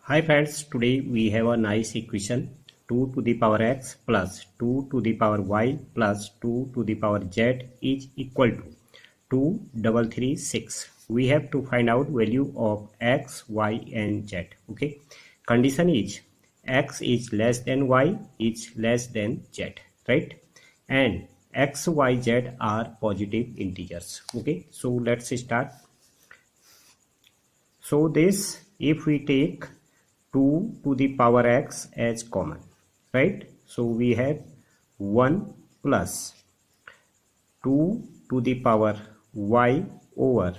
Hi friends, today we have a nice equation 2 to the power x plus 2 to the power y plus 2 to the power z is equal to 2336. We have to find out value of x, y and z. Okay. Condition is x is less than y is less than z, right? And x, y, z are positive integers. Okay. So let's start. So this, if we take 2 to the power x as common, right? So we have 1 plus 2 to the power y over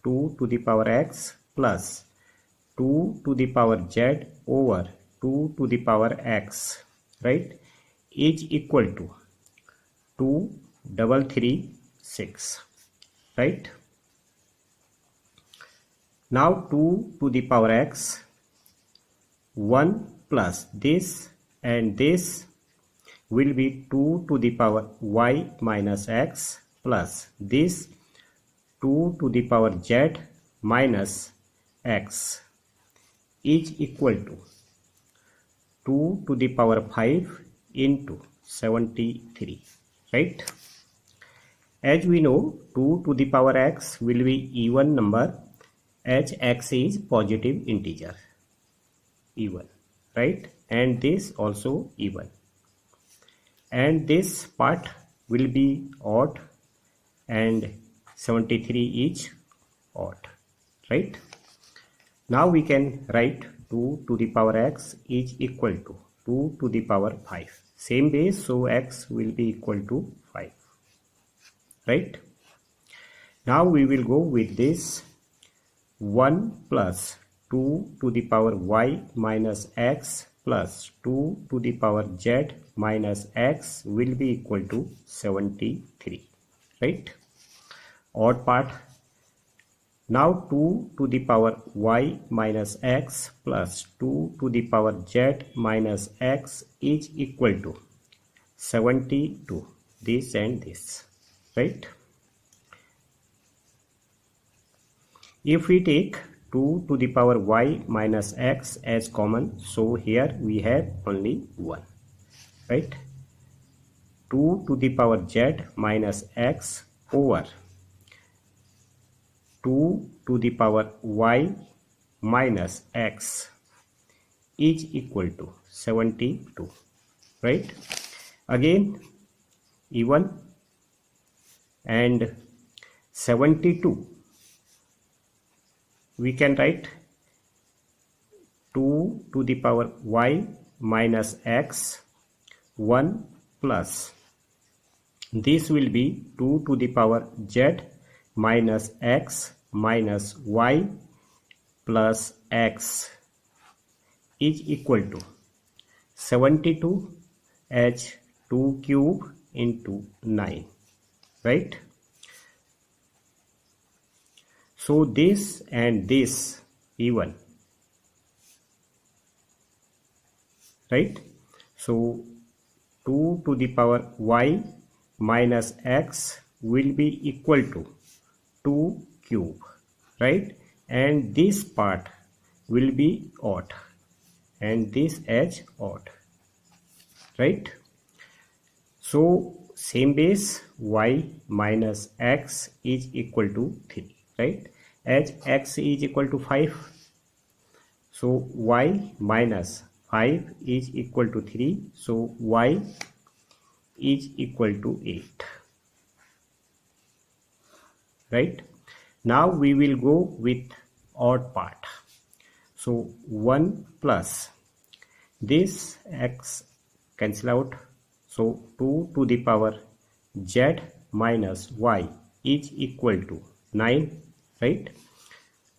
2 to the power x plus 2 to the power z over 2 to the power x, right, is equal to 2336, right? Now 2 to the power x, 1 plus this and this will be 2 to the power y minus x plus this 2 to the power z minus x is equal to 2 to the power 5 into 73, right? As we know, 2 to the power x will be even number as x is positive integer, even, right? And this also even, and this part will be odd and 73 is odd, right? Now we can write 2 to the power x is equal to 2 to the power 5, same base, so x will be equal to 5, right? Now we will go with this 1 plus 2 to the power y minus x plus 2 to the power z minus x will be equal to 73, right? Odd part. Now 2 to the power y minus x plus 2 to the power z minus x is equal to 72, this and this, right? If we take 2 to the power y minus x as common, so here we have only 1, right? 2 to the power z minus x over 2 to the power y minus x is equal to 72, right? Again even, and 72 we can write 2 to the power y minus x 1 plus this will be 2 to the power z minus x minus y plus x is equal to 72 as 2 cube into 9, right? So this and this even, right? So 2 to the power y minus x will be equal to 2 cube, right? And this part will be odd and this as odd, right? So same base, y minus x is equal to 3, right? As x is equal to 5, so y minus 5 is equal to 3, so y is equal to 8, right? Now we will go with odd part. So 1 plus this x cancel out, so 2 to the power z minus y is equal to 9, right?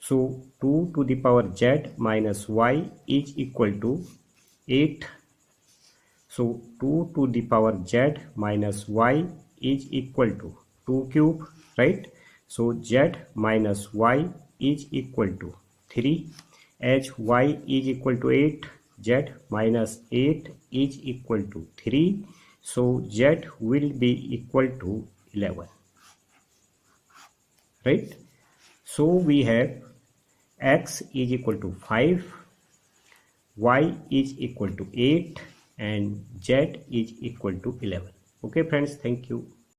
So 2 to the power z minus y is equal to 8. So 2 to the power z minus y is equal to 2 cube, right? So z minus y is equal to 3. As y is equal to 8, z minus 8 is equal to 3. So z will be equal to 11, right? So we have x is equal to 5 y is equal to 8 and z is equal to 11. Okay friends, thank you.